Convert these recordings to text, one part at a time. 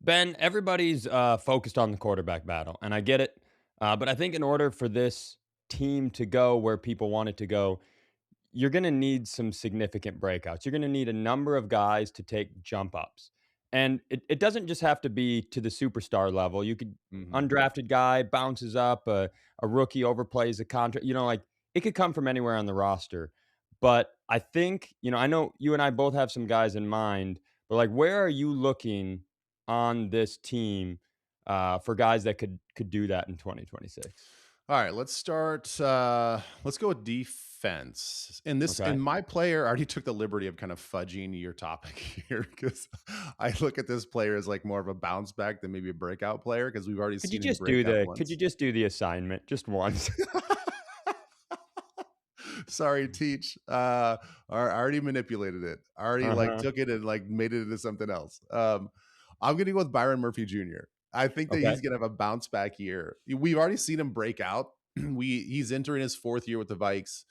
Ben, everybody's focused on the quarterback battle, and I get it. But I think in order for this team to go where people want it to go, you're going to need some significant breakouts. You're going to need a number of guys to take jump ups. And it doesn't just have to be to the superstar level. You could, Mhm. undrafted guy bounces up, a rookie overplays a contract, like it could come from anywhere on the roster. But I think, I know you and I both have some guys in mind, but like, where are you looking on this team for guys that could do that in 2026? All right, let's go with defense. Okay. In my player, I already took the liberty of kind of fudging your topic here because I look at this player as like more of a bounce back than maybe a breakout player because we've already Could you seen him just break do out could you once. just do the assignment just once? Sorry, teach. I already manipulated it. I already like Uh-huh. took it and like made it into something else. I'm gonna go with Byron Murphy Jr. I think that Okay. he's gonna have a bounce back year. We've already seen him break out. He's entering his fourth year with the Vikes.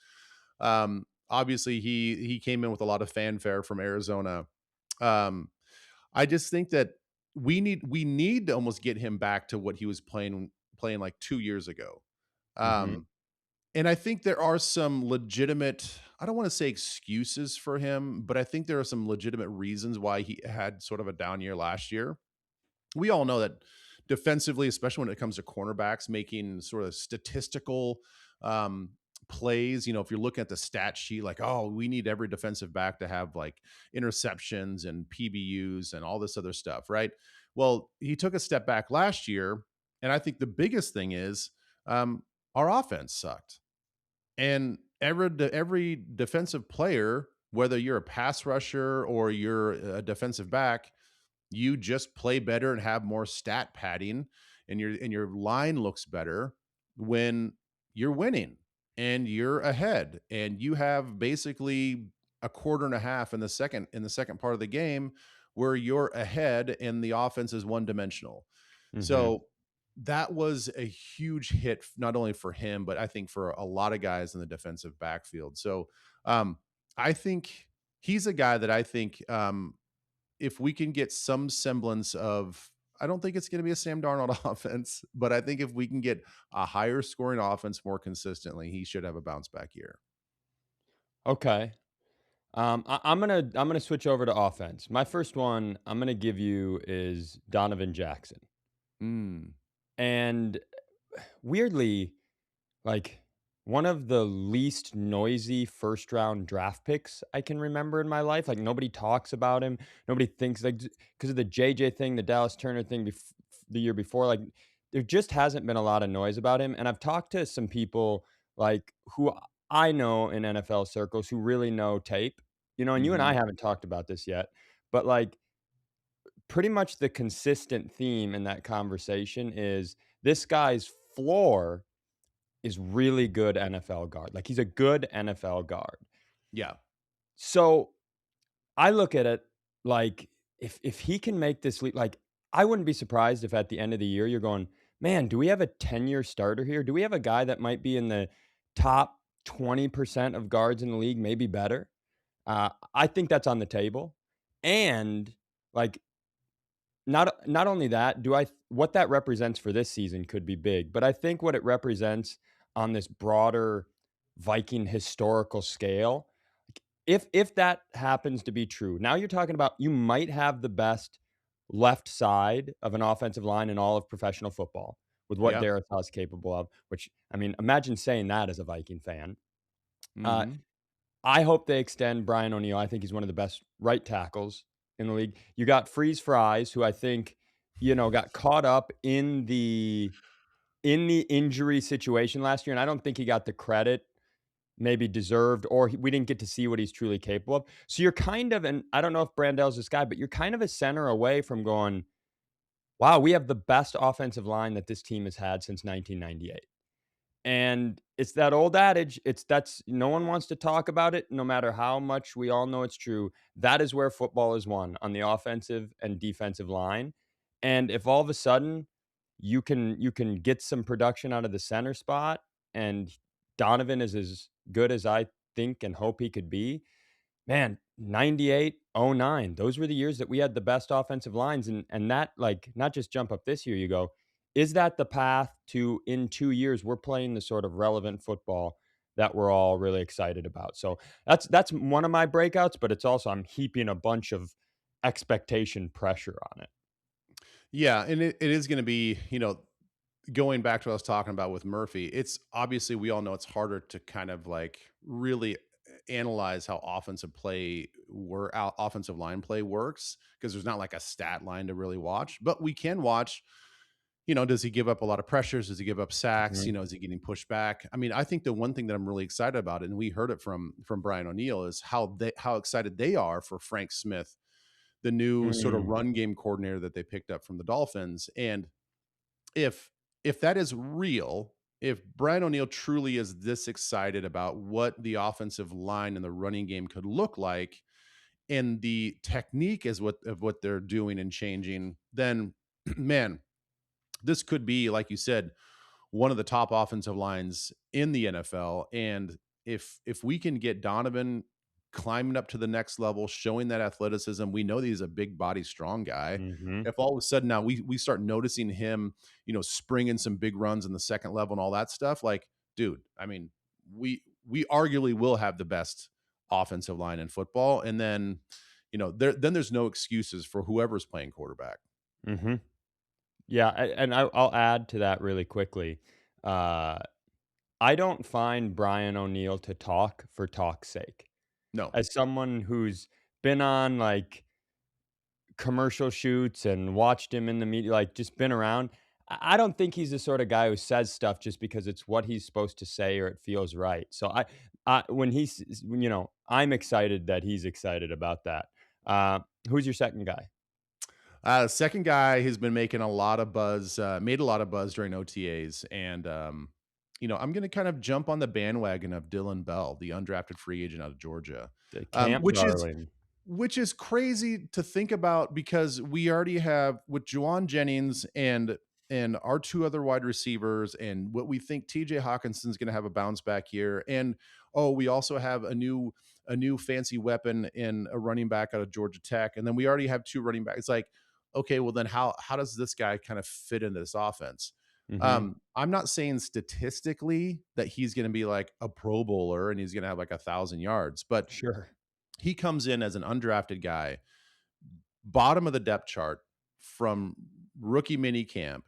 Obviously, he came in with a lot of fanfare from Arizona. Um, I just think that we need to almost get him back to what he was playing like 2 years ago. Mhm. Um, and I think there are some legitimate, I don't want to say excuses for him, but I think there are some legitimate reasons why he had sort of a down year last year. We all know that defensively, especially when it comes to cornerbacks, making sort of statistical plays. If you're looking at the stat sheet, like, oh, we need every defensive back to have like interceptions and PBUs and all this other stuff, right? Well, he took a step back last year. And I think the biggest thing is um, our offense sucked. And every defensive player, whether you're a pass rusher or you're a defensive back, you just play better and have more stat padding, and your line looks better when you're winning and you're ahead and you have basically a quarter and a half in the second part of the game where you're ahead and the offense is one dimensional. Mhm. So that was a huge hit, not only for him, but I think for a lot of guys in the defensive backfield. So um, I think he's a guy that I think if we can get some semblance of, I don't think it's going to be a Sam Darnold offense, but I think if we can get a higher scoring offense more consistently, he should have a bounce back year. Okay. I'm gonna switch over to offense. My first one I'm gonna give you is Donovan Jackson. Mm, And weirdly, like, one of the least noisy first round draft picks I can remember in my life. Like, nobody talks about him. Nobody thinks, like, because of the JJ thing, the Dallas Turner thing the year before. Like, there just hasn't been a lot of noise about him. And I've talked to some people, like, who I know in NFL circles who really know tape, and you and I mhm. haven't talked about this yet. But, like, pretty much the consistent theme in that conversation is this guy's floor is really good NFL guard. Like, he's a good NFL guard. Yeah. So, I look at it like, if he can make this leap, like, I wouldn't be surprised if at the end of the year you're going, "Man, do we have a 10-year starter here? Do we have a guy that might be in the top 20% of guards in the league, maybe better?" I think that's on the table. And, like, not only that, do I what that represents for this season could be big, but I think what it represents on this broader Viking historical scale, like, if that happens to be true, now you're talking about you might have the best left side of an offensive line in all of professional football with what Yeah. Darisaw is capable of, which, I mean, imagine saying that as a Viking fan. Uh, Mhm. I hope they extend Brian O'Neill. I think he's one of the best right tackles in the league. You got Freeze Fries, who I think, got caught up in the injury situation last year, and I don't think he got the credit maybe deserved, or we didn't get to see what he's truly capable of. So you're kind of, and I don't know if Brandel's this guy, but you're kind of a center away from going, wow, we have the best offensive line that this team has had since 1998. And it's that old adage, that's no one wants to talk about it no matter how much we all know it's true. That is where football is won, on the offensive and defensive line. And if all of a sudden you can get some production out of the center spot, and Donovan is as good as I think and hope he could be, man, 98, '09. Those were the years that we had the best offensive lines, and that, like, not just jump up this year, you go, is that the path to in 2 years, we're playing the sort of relevant football that we're all really excited about? So that's one of my breakouts, but it's also I'm heaping a bunch of expectation pressure on it. Yeah, and it is going to be, going back to what I was talking about with Murphy, it's obviously we all know it's harder to kind of like really analyze how offensive line play works because there's not like a stat line to really watch, but we can watch. Does he give up a lot of pressures? Does he give up sacks? Mhm. Is he getting pushed back? I mean, I think the one thing that I'm really excited about, and we heard it from Brian O'Neill, is how excited they are for Frank Smith, the new sort of Mm. run game coordinator that they picked up from the Dolphins. And if if that is real, if Brian O'Neill truly is this excited about what the offensive line and the running game could look like, and the technique is what they're doing and changing, then man, this could be, like you said, one of the top offensive lines in the NFL. And if we can get Donovan climbing up to the next level, showing that athleticism, we know that he's a big body, strong guy. Mhm. If all of a sudden now we start noticing him, springing some big runs in the second level and all that stuff, like, dude, I mean, we arguably will have the best offensive line in football. And then, there's no excuses for whoever's playing quarterback. Mhm. Yeah, and I'll add to that really quickly. Uh, I don't find Brian O'Neill to talk for talk's sake. No. As someone who's been on, like, commercial shoots and watched him in the media, like, just been around, I don't think he's the sort of guy who says stuff just because it's what he's supposed to say or it feels right. So when I'm excited that he's excited about that. Uh, who's your second guy? Second guy who's been making a lot of buzz, made a lot of buzz during OTAs, and I'm going to kind of jump on the bandwagon of Dillon Bell, the undrafted free agent out of Georgia, The um, camp which is darling. which is crazy to think about because we already have with Jauan Jennings and our two other wide receivers, and what we think TJ Hawkinson's going to have a bounce back year, and we also have a new fancy weapon in a running back out of Georgia Tech, and then we already have two running backs. It's like, okay, well then how does this guy kind of fit into this offense? Mhm. I'm not saying statistically that he's going to be like a Pro Bowler and he's going to have like 1,000 yards, but Sure. he comes in as an undrafted guy, bottom of the depth chart from rookie mini camp.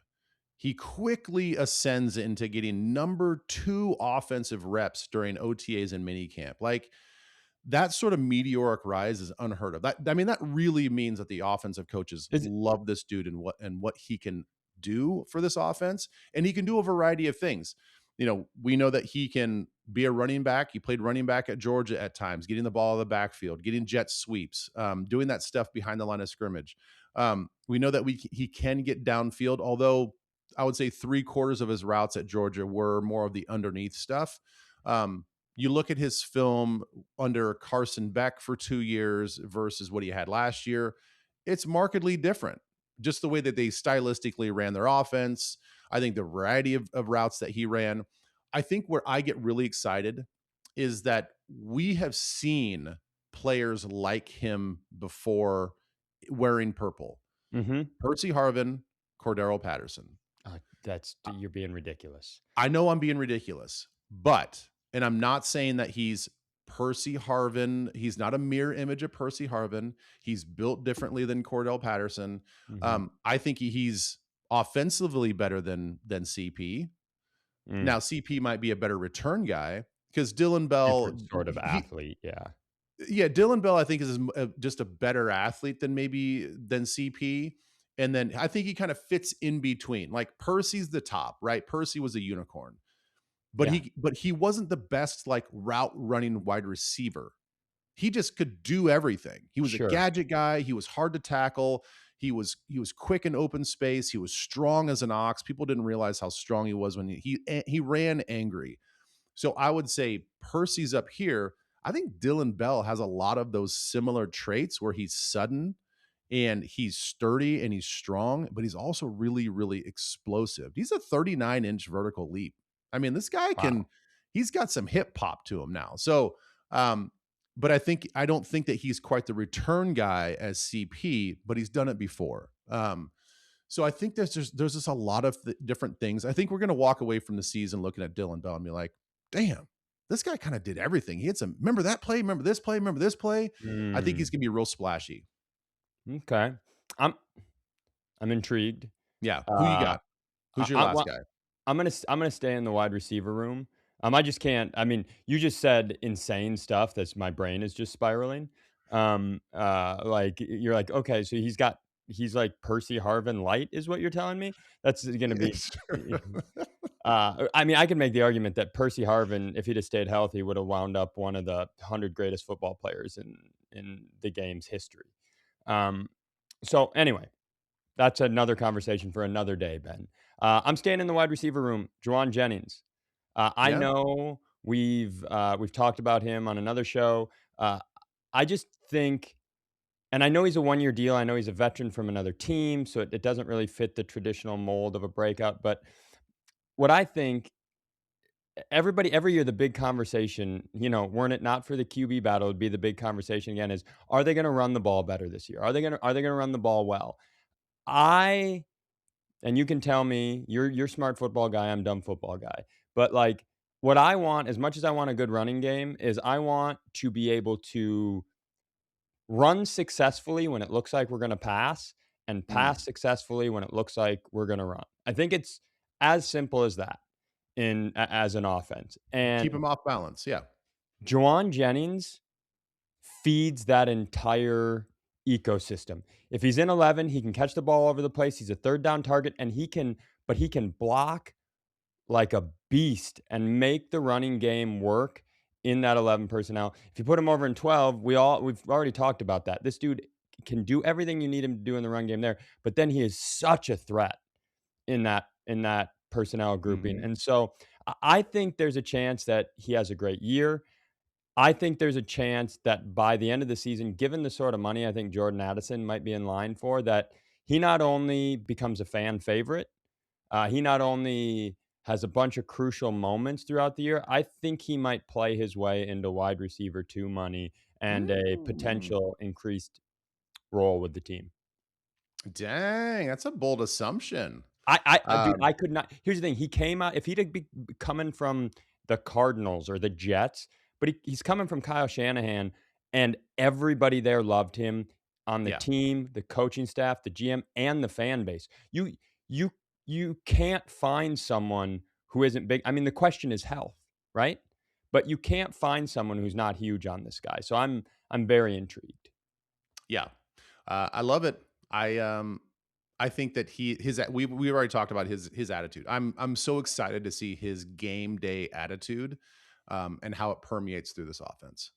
He quickly ascends into getting number two offensive reps during OTAs and mini camp. Like, that sort of meteoric rise is unheard of. That, I mean, that really means that the offensive coaches Is love this dude and what he can do for this offense, and he can do a variety of things. We know that he can be a running back. He played running back at Georgia at times, getting the ball out of the backfield, getting jet sweeps, doing that stuff behind the line of scrimmage. We know that he can get downfield, although I would say three-quarters of his routes at Georgia were more of the underneath stuff. You look at his film under Carson Beck for 2 years versus what he had last year, it's markedly different. Just the way that they stylistically ran their offense, I think the variety of routes that he ran. I think where I get really excited is that we have seen players like him before wearing purple. Mhm. Percy Harvin, Cordero Patterson. That's you're being ridiculous. I know I'm being ridiculous, but and I'm not saying that he's Percy Harvin. He's not a mirror image of Percy Harvin. He's built differently than Cordell Patterson. Mhm. I think he's offensively better than CP. Mm. Now CP might be a better return guy because Dillon Bell, Different sort of athlete, yeah. yeah, Dillon Bell, I think is just a better athlete than CP. And then I think he kind of fits in between. Like Percy's the top, right? Percy was a unicorn, but Yeah, he wasn't the best like route running wide receiver. He just could do everything. He was a sure. gadget guy. He was hard to tackle. He was quick in open space. He was strong as an ox. People didn't realize how strong he was when he ran angry. So I would say Percy's up here. I think Dillon Bell has a lot of those similar traits where he's sudden and he's sturdy and he's strong, but he's also really, really explosive. He's a 39-inch vertical leap. I mean, this guy Wow. he's got some hip pop to him now. So, um, but I don't think that he's quite the return guy as CP, but he's done it before. So I think there's just a lot of different things. I think we're going to walk away from the season looking at Dillon Bell and be like, damn, this guy kind of did everything. He had some, remember that play, remember this play, remember this play. I think he's Mm, going to be real splashy. okay. I'm I'm intrigued. Yeah. Who you Uh, got? Who's your I last well, guy? I'm gonna stay in the wide receiver room. I just can't. I mean, you just said insane stuff. That's my brain is just spiraling. Like you're like, okay, so he's like Percy Harvin light, is what you're telling me. That's gonna Yeah, be. sure. I mean, I could make the argument that Percy Harvin, if he'd have stayed healthy, would have wound up one of the 100 greatest football players in the game's history. Um, so anyway, that's another conversation for another day, Ben. I'm staying in the wide receiver room. Jauan Jennings. I Yeah. know we've talked about him on another show. Uh, I just think, and I know he's a 1 year deal. I know he's a veteran from another team, so it doesn't really fit the traditional mold of a breakout. But what I think, everybody every year, the big conversation, weren't it not for the QB battle, would be the big conversation again is, are they going to run the ball better this year? Are they going to run the ball well? I And you can tell me you're smart football guy, I'm dumb football guy. But like what I want, as much as I want a good running game, is I want to be able to run successfully when it looks like we're going to pass and Mm. pass successfully when it looks like we're going to run. I think it's as simple as that as an offense. Keep And him off balance. Yeah. Jauan Jennings feeds that entire ecosystem. If he's in 11, he can catch the ball all over the place. He's a third down target and he can block like a beast and make the running game work in that 11 personnel. If you put him over in 12, we've already talked about that. This dude can do everything you need him to do in the run game there, but then he is such a threat in that personnel grouping. Mhm. And so I think there's a chance that he has a great year. I think there's a chance that by the end of the season, given the sort of money I think Jordan Addison might be in line for, that he not only becomes a fan favorite, he not only has a bunch of crucial moments throughout the year, I think he might play his way into wide receiver 2 money and a Mm. potential increased role with the team. Dang, that's a bold assumption. Dude, Um, I could not. Here's the thing, he came out, if he'd have coming from the Cardinals or the Jets, but he's coming from Kyle Shanahan, and everybody there loved him on the yeah. team, the coaching staff, the GM, and the fan base. You you can't find someone who isn't big. I mean, the question is health, right? But you can't find someone who's not huge on this guy. So I'm very intrigued. Yeah. I love it. I think that we already talked about his attitude. I'm so excited to see his game day attitude, and how it permeates through this offense.